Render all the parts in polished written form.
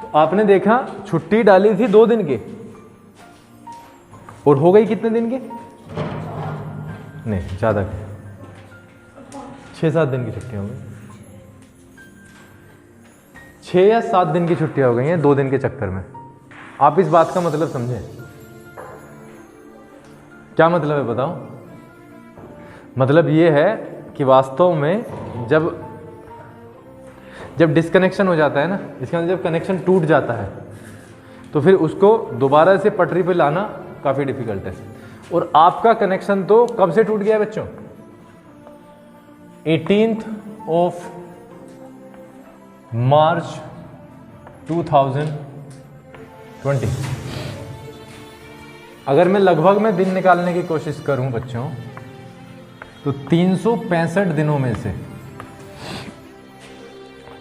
तो आपने देखा छुट्टी डाली थी 2 दिन की और हो गई कितने दिन की? नहीं ज़्यादा, 6-7 दिन की छुट्टियां हो गई। 6 या 7 दिन की छुट्टियां हो गई हैं 2 दिन के चक्कर में। आप इस बात का मतलब समझें, क्या मतलब है बताओ? मतलब ये है कि वास्तव में जब डिस्कनेक्शन हो जाता है ना, इसके अंदर जब कनेक्शन टूट जाता है तो फिर उसको दोबारा से पटरी पे लाना काफ़ी डिफिकल्ट है। और आपका कनेक्शन तो कब से टूट गया है बच्चों? 18th of March 2020। अगर मैं लगभग में दिन निकालने की कोशिश करूं बच्चों, तो 365 दिनों में से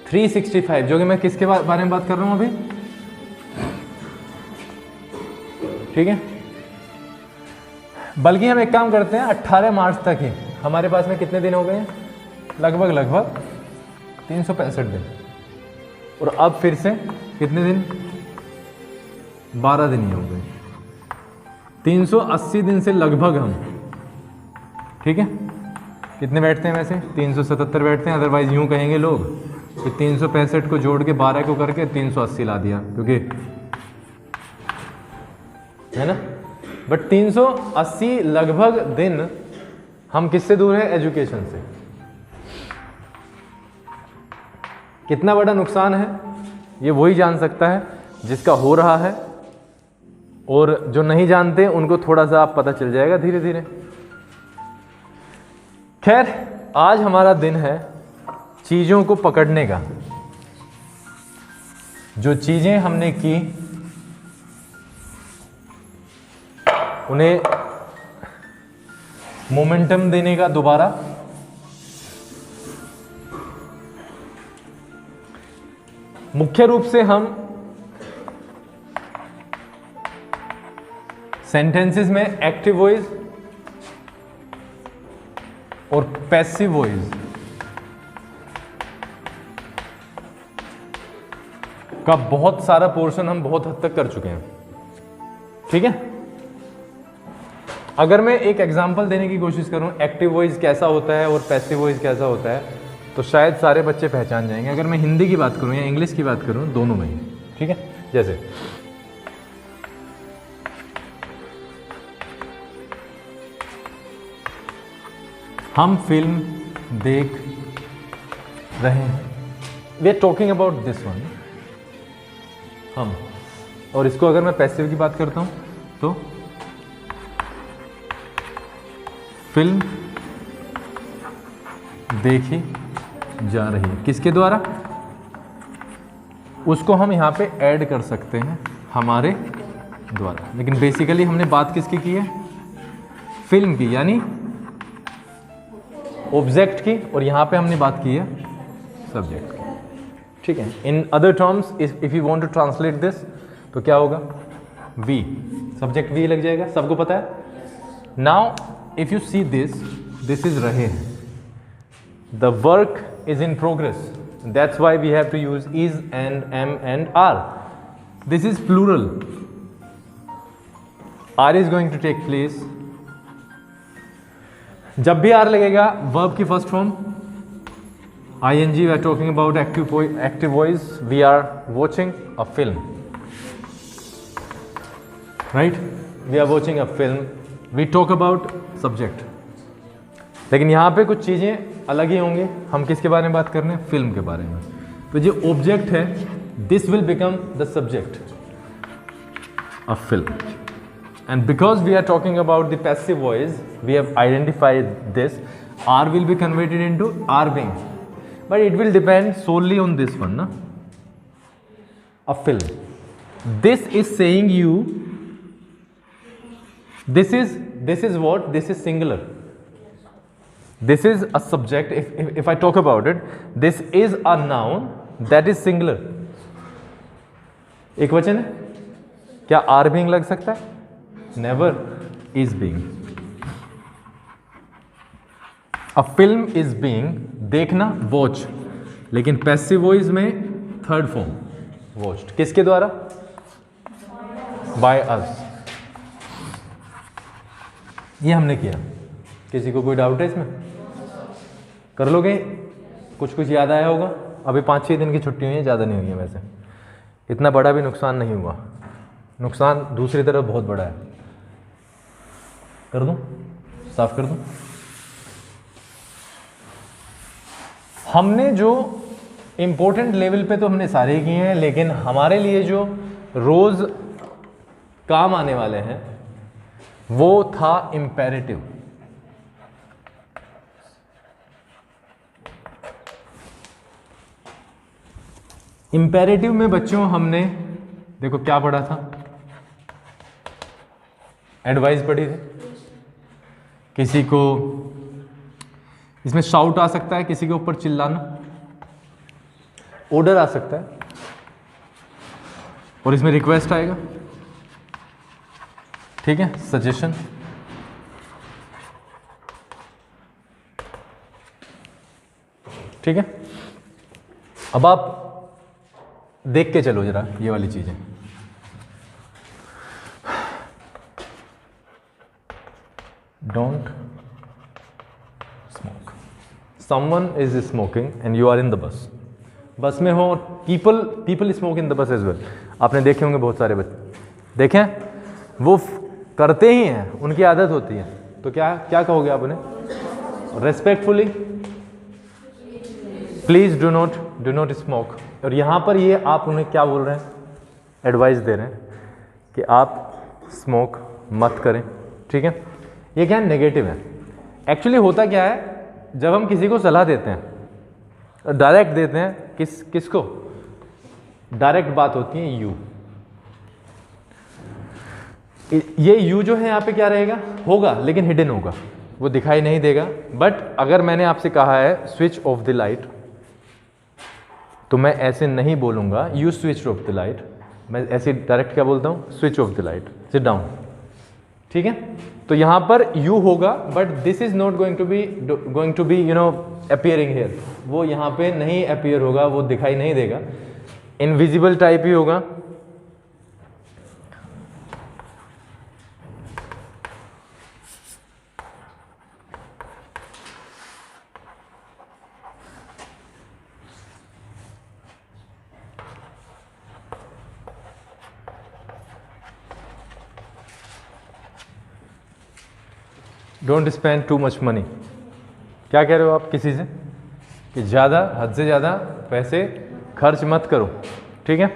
365, जो कि मैं किसके बारे में बात कर रहा हूं अभी, ठीक है? बल्कि हम एक काम करते हैं, 18 मार्च तक ही हमारे पास में कितने दिन हो गए हैं? लगभग 365 दिन। और अब फिर से कितने दिन? 12 दिन ही हो गए। 380 दिन से लगभग हम, ठीक है, कितने बैठते हैं वैसे? 377 बैठते हैं। अदरवाइज यूं कहेंगे लोग कि 365 को जोड़ के 12 को करके 380 ला दिया, क्योंकि है ना। बट 380 लगभग दिन हम किससे दूर है? एजुकेशन से। कितना बड़ा नुकसान है ये वही जान सकता है जिसका हो रहा है, और जो नहीं जानते उनको थोड़ा सा आप पता चल जाएगा धीरे धीरे। खैर, आज हमारा दिन है चीज़ों को पकड़ने का। जो चीज़ें हमने की उन्हें मोमेंटम देने का दोबारा। मुख्य रूप से हम सेंटेंसेस में एक्टिव वॉइस और पैसिव वॉइस का बहुत सारा पोर्शन हम बहुत हद तक कर चुके हैं, ठीक है। अगर मैं एक एग्जांपल देने की कोशिश करूं एक्टिव वॉइस कैसा होता है और पैसिव वॉइस कैसा होता है, तो शायद सारे बच्चे पहचान जाएंगे। अगर मैं हिंदी की बात करूं या इंग्लिश की बात करूं, दोनों में ही, ठीक है। जैसे हम फिल्म देख रहे हैं, we are talking about this one, हम। और इसको अगर मैं पैसिव की बात करता हूं तो फिल्म देखी जा रही है, किसके द्वारा? उसको हम यहां पे ऐड कर सकते हैं हमारे द्वारा, लेकिन बेसिकली हमने बात किसकी की है? फिल्म की, यानी ऑब्जेक्ट की, और यहां पे हमने बात की है सब्जेक्ट की, ठीक है। In other terms if you want to translate this, तो क्या होगा? वी, सब्जेक्ट वी लग जाएगा, सबको पता है। Now if you see this is रहे हैं, the work is in progress, that's why we have to use is and am and are. This is plural, are is going to take place. जब भी are लगेगा verb की first form ing, we are talking about active voice, we are watching a film, right? We are watching a film, we talk about subject. लेकिन यहाँ पे कुछ चीज़ें अलग ही होंगी। हम किसके बारे में बात कर रहे हैं? फिल्म के बारे में। तो जो ऑब्जेक्ट है, this will become the subject of film, and because we are talking about the passive voice, we have identified this, are will be converted into are being, but it will depend solely on this one ना, a film. This is saying you, this is what? This is singular. This is a subject. If I talk about it, this is a noun that is singular. एक वचन है, क्या are being लग सकता है? Never. Is being. A film is being, देखना watch, लेकिन passive voice में थर्ड फॉर्म वॉच्ड, किसके द्वारा? By us. ये हमने किया। किसी को कोई डाउट है इसमें? कर लोगे? कुछ कुछ याद आया होगा? अभी 5-6 दिन की छुट्टी हुई है, ज़्यादा नहीं हुई है वैसे, इतना बड़ा भी नुकसान नहीं हुआ। नुकसान दूसरी तरफ बहुत बड़ा है। कर दूं? साफ कर दूं? हमने जो इम्पोर्टेंट लेवल पे तो हमने सारे किए हैं, लेकिन हमारे लिए जो रोज काम आने वाले हैं वो था इम्पेरेटिव। इम्पेरेटिव में बच्चों हमने देखो क्या पढ़ा था? एडवाइस पढ़ी थी। किसी को इसमें शाउट आ सकता है, किसी के ऊपर चिल्लाना, ऑर्डर आ सकता है, और इसमें रिक्वेस्ट आएगा, ठीक है, सजेशन। ठीक है, अब आप देख के चलो जरा ये वाली चीजें। Don't smoke, someone is smoking and you are in the bus. Bus में हो, people smoke in the bus as well. आपने देखे होंगे बहुत सारे बच्चे, देखें वो करते ही हैं, उनकी आदत होती है, तो क्या क्या कहोगे आप उन्हें? Respectfully please do not smoke. और यहाँ पर ये आप उन्हें क्या बोल रहे हैं? एडवाइस दे रहे हैं कि आप स्मोक मत करें। ठीक है, ये क्या है? नेगेटिव है। एक्चुअली होता क्या है, जब हम किसी को सलाह देते हैं, डायरेक्ट देते हैं, किसको? डायरेक्ट बात होती है यू। ये यू जो है यहाँ पे क्या रहेगा? होगा, लेकिन हिडन होगा, वो दिखाई नहीं देगा। बट अगर मैंने आपसे कहा है स्विच ऑफ द लाइट, तो मैं ऐसे नहीं बोलूंगा you switch off the light, मैं ऐसे डायरेक्ट क्या बोलता हूँ? Switch off the light, sit down. ठीक है, तो यहाँ पर यू होगा, but this is not going to be you know appearing here. वो यहाँ पे नहीं अपीयर होगा, वो दिखाई नहीं देगा, इनविजिबल टाइप ही होगा। Don't spend too much money. क्या कह रहे हो आप किसी से? कि ज़्यादा, हद से ज़्यादा पैसे खर्च मत करो। ठीक है,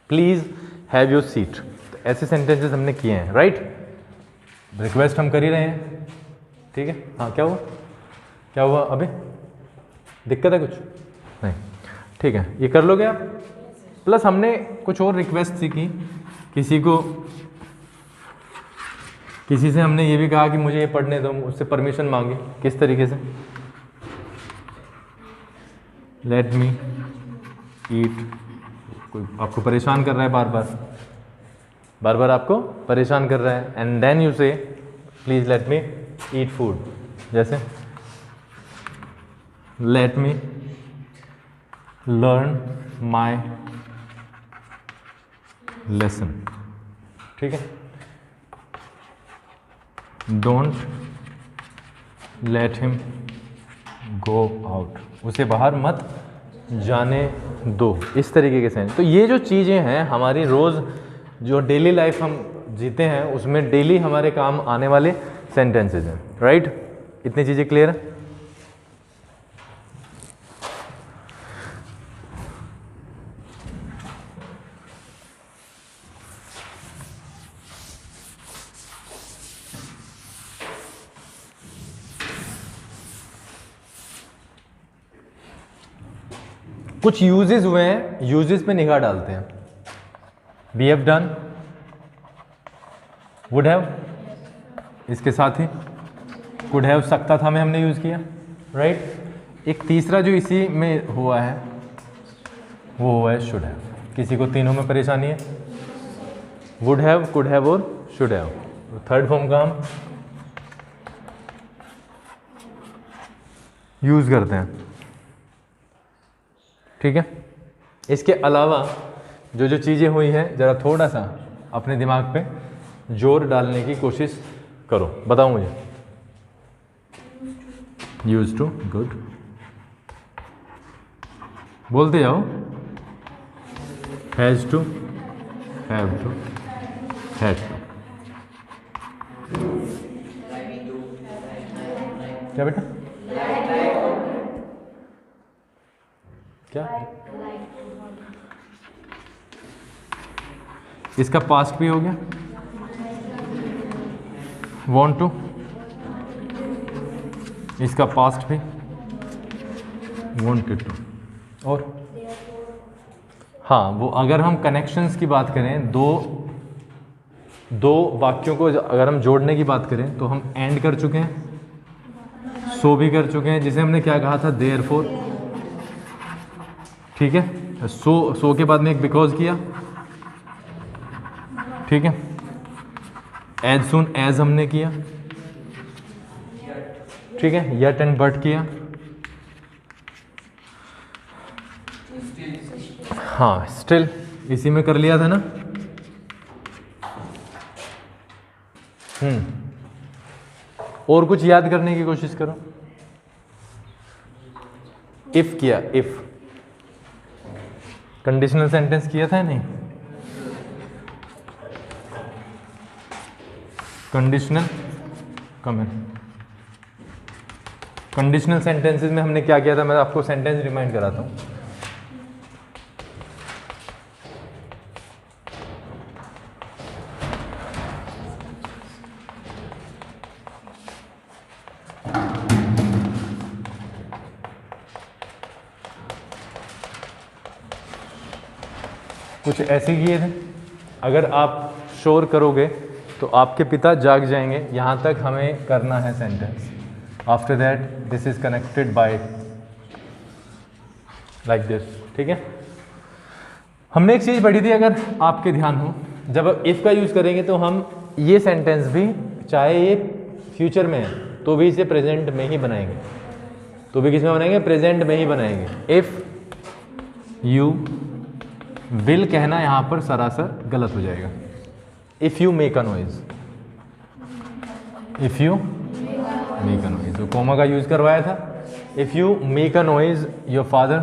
प्लीज हैव योर सीट। तो ऐसे सेंटेंसेस हमने किए हैं, राइट? रिक्वेस्ट हम कर ही रहे हैं। ठीक है, हाँ, क्या हुआ? क्या हुआ? अभी दिक्कत है कुछ? नहीं, ठीक है, ये कर लोगे आप। प्लस हमने कुछ और रिक्वेस्ट सीखी, किसी से हमने ये भी कहा कि मुझे ये पढ़ने दो, उससे परमिशन मांगी। किस तरीके से? लेट मी ईट। कोई आपको परेशान कर रहा है, बार बार आपको परेशान कर रहा है, and then you say please let me eat food. जैसे let me learn my lesson. ठीक है, don't let him go out, उसे बाहर मत जाने दो। इस तरीके के सेंस। तो ये जो चीज़ें हैं हमारी रोज़ जो डेली लाइफ हम जीते हैं, उसमें डेली हमारे काम आने वाले सेंटेंसेज हैं, राइट? इतनी चीज़ें क्लियर है? कुछ यूजेस हुए हैं, यूजेस पे निगाह डालते हैं। We have done, would have, इसके साथ ही कुड हैव, सकता था में हमने यूज किया, राइट? एक तीसरा जो इसी में हुआ है वो हुआ है शुड हैव। किसी को तीनों में परेशानी है, वुड हैव, कुड हैव और शुड हैव। थर्ड फॉर्म का हम यूज़ करते हैं, ठीक है। इसके अलावा जो जो चीज़ें हुई हैं ज़रा थोड़ा सा अपने दिमाग पे जोर डालने की कोशिश करो, बताओ मुझे। यूज टू, गुड, बोलते जाओ। Has to, have to, had to. क्या बेटा, क्या इसका पास्ट भी हो गया, want टू, इसका पास्ट भी wanted टू। और हाँ, वो अगर हम कनेक्शंस की बात करें, दो वाक्यों को अगर हम जोड़ने की बात करें तो हम एंड कर चुके हैं, सो भी कर चुके हैं, जिसे हमने क्या कहा था, देयरफॉर, ठीक है। सो के बाद में एक बिकॉज किया, ठीक है। एज सुन एज हमने किया, ठीक है। यट एंड बट किया, हाँ। स्टिल इसी में कर लिया था ना। और कुछ याद करने की कोशिश करो। इफ किया, इफ कंडीशनल सेंटेंस किया था नहीं, कंडीशनल कमेंट। कंडीशनल सेंटेंसेस में हमने क्या किया था, मैं आपको सेंटेंस रिमाइंड कराता हूं। कुछ ऐसे किए थे, अगर आप शोर करोगे तो आपके पिता जाग जाएंगे, यहाँ तक हमें करना है sentence. After that this is connected by like this, ठीक है। हमने एक चीज़ पढ़ी थी, अगर आपके ध्यान हो, जब इफ़ का यूज़ करेंगे तो हम ये सेंटेंस भी, चाहे ये फ्यूचर में है तो भी इसे प्रेजेंट में ही बनाएंगे, तो भी किस में बनाएंगे, प्रेजेंट में ही बनाएंगे। इफ़ यू विल कहना यहाँ पर सरासर गलत हो जाएगा। If you make a noise, if you make a noise, तो कोमा का यूज करवाया था। If you make a noise your father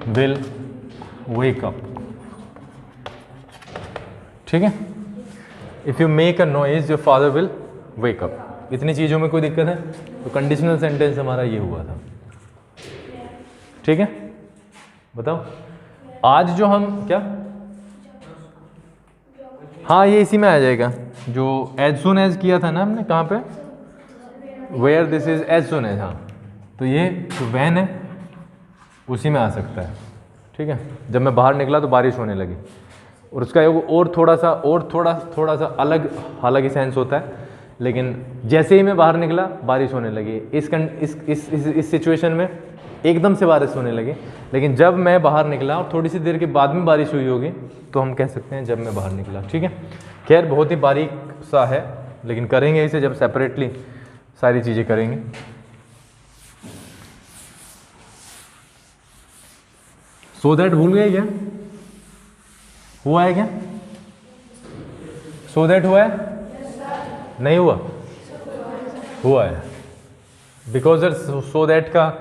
will wake up, ठीक है। If you make a noise your father will wake up. इतनी चीज़ों में कोई दिक्कत है? तो कंडीशनल सेंटेंस हमारा ये हुआ था, ठीक है। बताओ आज जो हम क्या, हाँ ये इसी में आ जाएगा, जो एज सुन एज किया था ना हमने, कहाँ पे, where this is as soon as, हाँ। तो ये जो वैन है उसी में आ सकता है, ठीक है। जब मैं बाहर निकला तो बारिश होने लगी, और उसका एक और थोड़ा सा अलग हालांकि सेंस होता है, लेकिन जैसे ही मैं बाहर निकला बारिश होने लगी। इस सिचुएशन में एकदम से बारिश होने लगी, लेकिन जब मैं बाहर निकला और थोड़ी सी देर के बाद में बारिश हुई होगी तो हम कह सकते हैं जब मैं बाहर निकला, ठीक है। खैर बहुत ही बारीक सा है, लेकिन करेंगे इसे जब सेपरेटली सारी चीज़ें करेंगे। सो दैट भूल गए क्या, हुआ है क्या? सो दैट हुआ है? नहीं हुआ, हुआ है। बिकॉज सो दैट का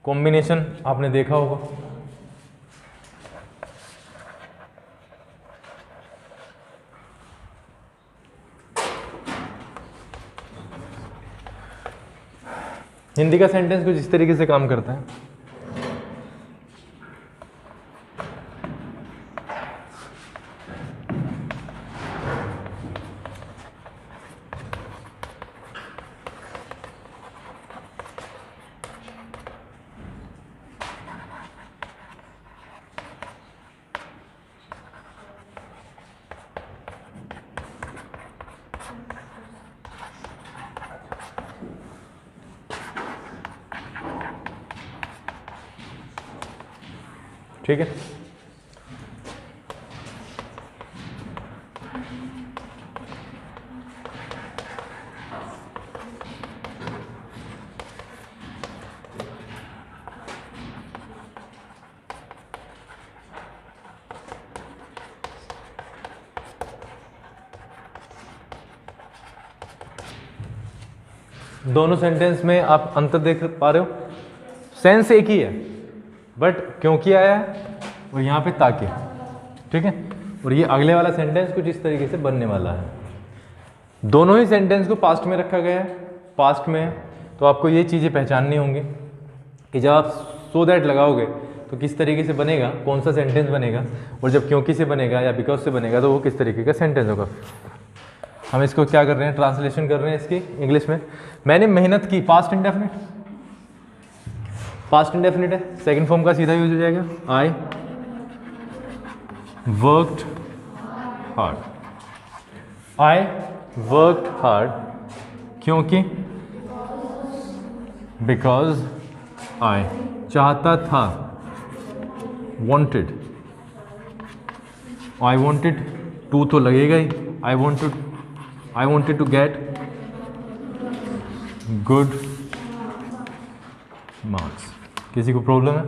कॉम्बिनेशन आपने देखा होगा, हिंदी का सेंटेंस कुछ इस तरीके से काम करता है। ठीक है, दोनों सेंटेंस में आप अंतर देख पा रहे हो, सेंस एक ही है बट क्योंकि आया है और यहाँ पे ताकि, ठीक है। और ये अगले वाला सेंटेंस कुछ इस तरीके से बनने वाला है। दोनों ही सेंटेंस को पास्ट में रखा गया है, पास्ट में है, तो आपको ये चीज़ें पहचाननी होंगी कि जब आप सो दैट लगाओगे तो किस तरीके से बनेगा, कौन सा सेंटेंस बनेगा, और जब क्योंकि से बनेगा या बिकॉज से बनेगा तो वो किस तरीके का सेंटेंस होगा। हम इसको क्या कर रहे हैं, ट्रांसलेशन कर रहे हैं इसकी इंग्लिश में। मैंने मेहनत की, पास्ट इंडेफिनिट, पास्ट इंडेफिनिट है, सेकंड फॉर्म का सीधा यूज हो जाएगा, I worked hard, I worked hard, क्योंकि, बिकॉज आई, चाहता था, wanted, I wanted to तो लगेगा ही, I wanted to get good marks। किसी को प्रॉब्लम है?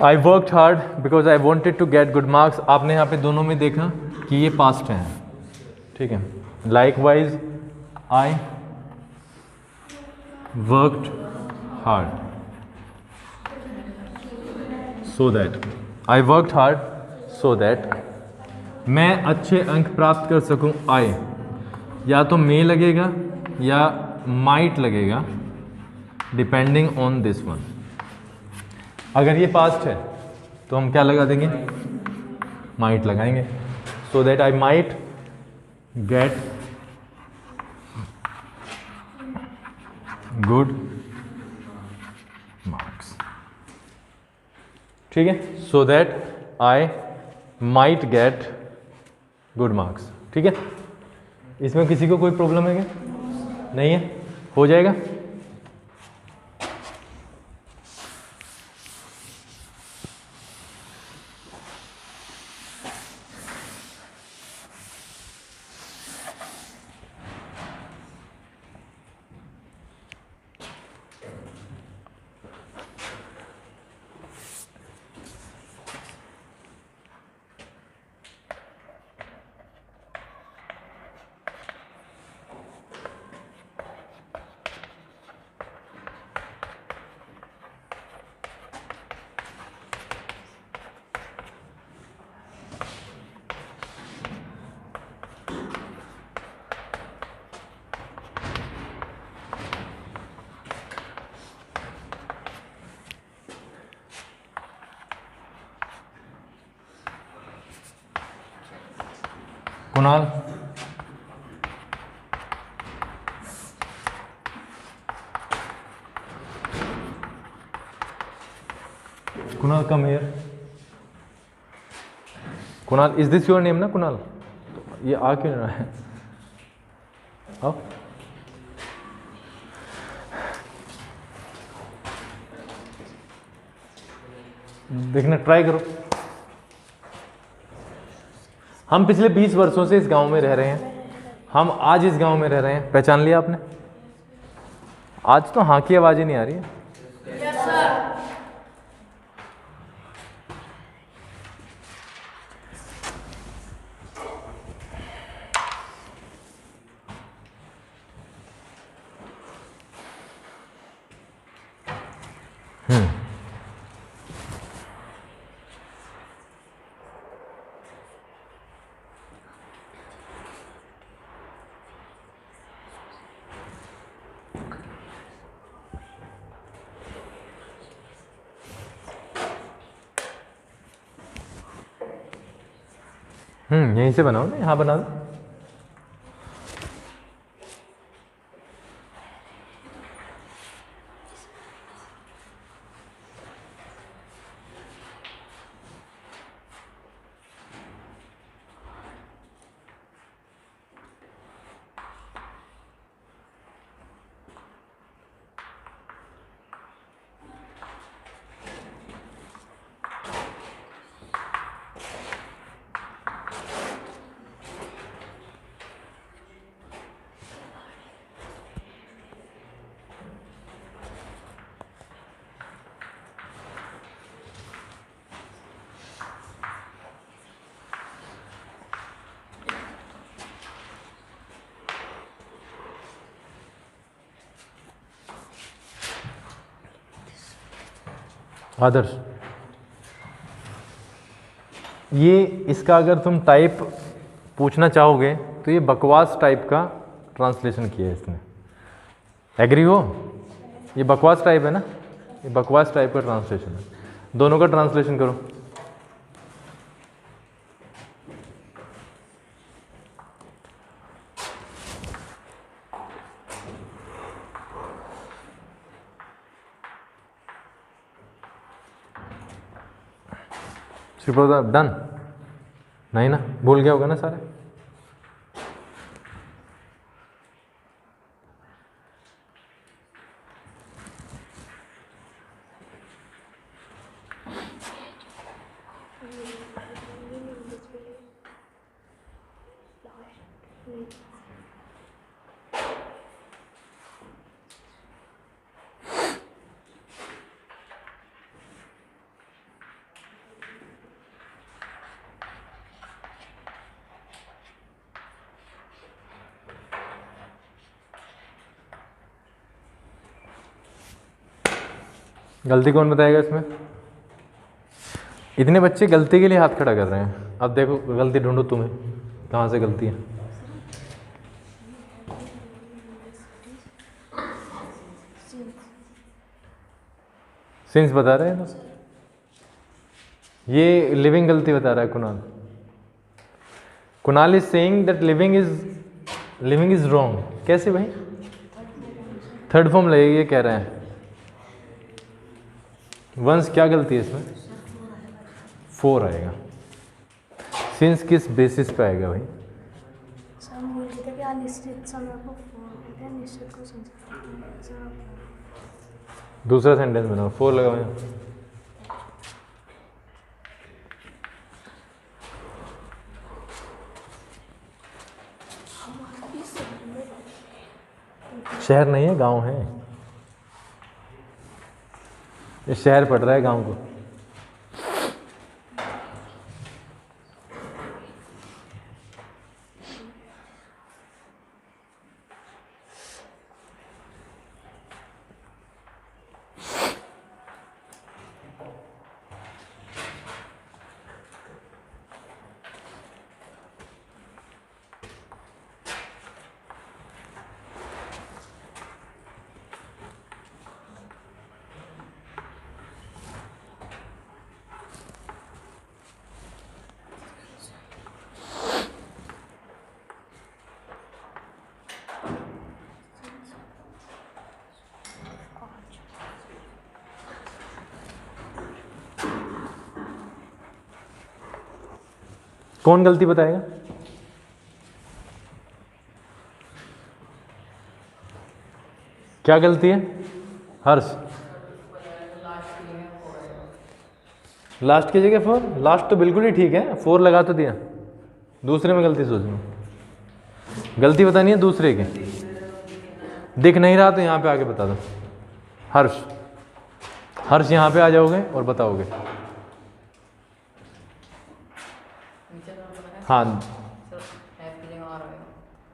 I worked hard because I wanted to get good marks। आपने यहाँ पे दोनों में देखा कि ये पास्ट है, ठीक है। Likewise I worked hard so that, I worked hard so that मैं अच्छे अंक प्राप्त कर सकूं। आई या तो मे लगेगा या माइट लगेगा, डिपेंडिंग ऑन दिस वन। अगर ये पास्ट है तो हम क्या लगा देंगे, माइट लगाएंगे, so that I might get good marks, ठीक है। So that I might get good marks, ठीक है। इसमें किसी को कोई प्रॉब्लम है क्या? नहीं है, हो जाएगा। Kunal, Kunal come here. Kunal, is this your name ना कुणाल? ये आ क्यों रहा है? आओ। देखना, ट्राई करो। हम पिछले 20 वर्षों से इस गांव में रह रहे हैं, हम आज इस गांव में रह रहे हैं। पहचान लिया आपने? आज तो हाँ की आवाज ही नहीं आ रही है। यहीं से बनाओ ना, यहाँ बना दो। आदर्श, ये इसका अगर तुम टाइप पूछना चाहोगे तो ये बकवास टाइप का ट्रांसलेशन किया है इसने। एग्री हो? ये बकवास टाइप है ना, ये बकवास टाइप का ट्रांसलेशन है। दोनों का ट्रांसलेशन करो। डन? नहीं ना, भूल गया होगा ना सारे? गलती कौन बताएगा इसमें? इतने बच्चे गलती के लिए हाथ खड़ा कर रहे हैं। अब देखो गलती ढूंढो तुम्हें, कहाँ से गलती है। सिंस बता रहे हैं ना, ये लिविंग गलती बता रहा है Kunal. Kunal is saying that living is wrong. कैसे भाई? थर्ड फॉर्म लगेगी ये कह रहे हैं। वंस क्या गलती है इसमें? 4 आएगा। सिंस किस बेसिस पे आएगा भाई? दूसरा सेंटेंस बनाओ, 4 लगाओ। शहर नहीं है, गांव है। ये शहर पड़ रहा है गांव को। कौन गलती बताएगा? क्या गलती है? हर्ष, लास्ट की जगह 4? लास्ट तो बिल्कुल ही ठीक है, 4 लगा तो दिया। दूसरे में गलती सोचना, गलती बतानी है दूसरे की। दिख नहीं रहा तो यहाँ पे आके बता दो। हर्ष, हर्ष यहाँ पे आ जाओगे और बताओगे। हाँ,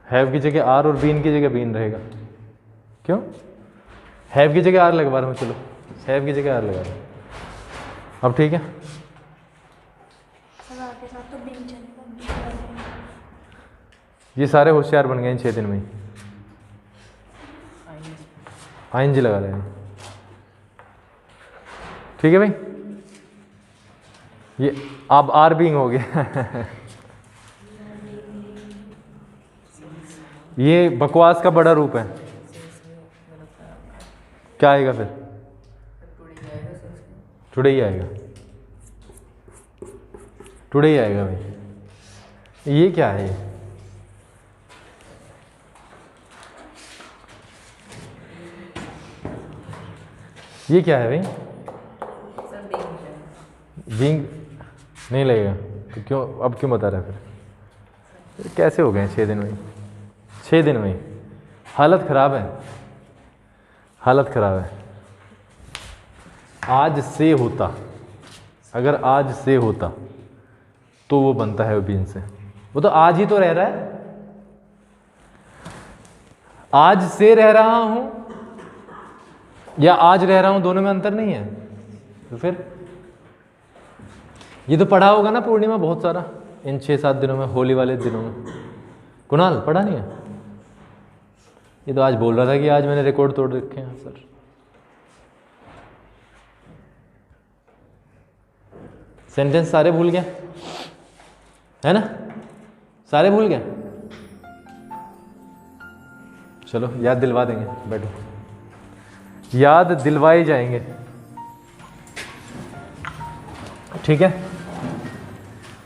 हैव की जगह आर और बीन की जगह बीन रहेगा। क्यों? हैव की जगह आर लगवा रहा हूँ। चलो हैव की जगह आर लगा रहा हूँ। अब ठीक है? ये सारे होशियार बन गए इन 6 दिन में। आईएनजी लगा रहे हैं। ठीक है भाई, ये अब आर बीइंग हो गया। ये बकवास का बड़ा रूप है। क्या आएगा फिर? टुडे ही आएगा। टुडे ही आएगा भाई। ये क्या है? ये क्या है भाई? बीइंग नहीं लगेगा तो क्यों, अब क्यों बता रहा है फिर? कैसे हो गए 6 दिन में? 6 दिन में हालत ख़राब है, हालत ख़राब है। आज से होता, अगर आज से होता तो वो बनता है बीन से। वो तो आज ही तो रह रहा है। आज से रह रहा हूं या आज रह रहा हूं, दोनों में अंतर नहीं है। तो फिर ये तो पढ़ा होगा ना पूर्णिमा बहुत सारा इन 6-7 दिनों में, होली वाले दिनों में। कुणाल पढ़ा नहीं है? ये तो आज बोल रहा था कि आज मैंने रिकॉर्ड तोड़ रखे हैं सर। सेंटेंस सारे भूल गया है ना? सारे भूल गए? चलो याद दिलवा देंगे, बैठो, याद दिलवाए जाएंगे, ठीक है।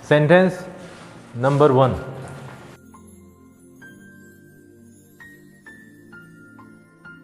Sentence number 1,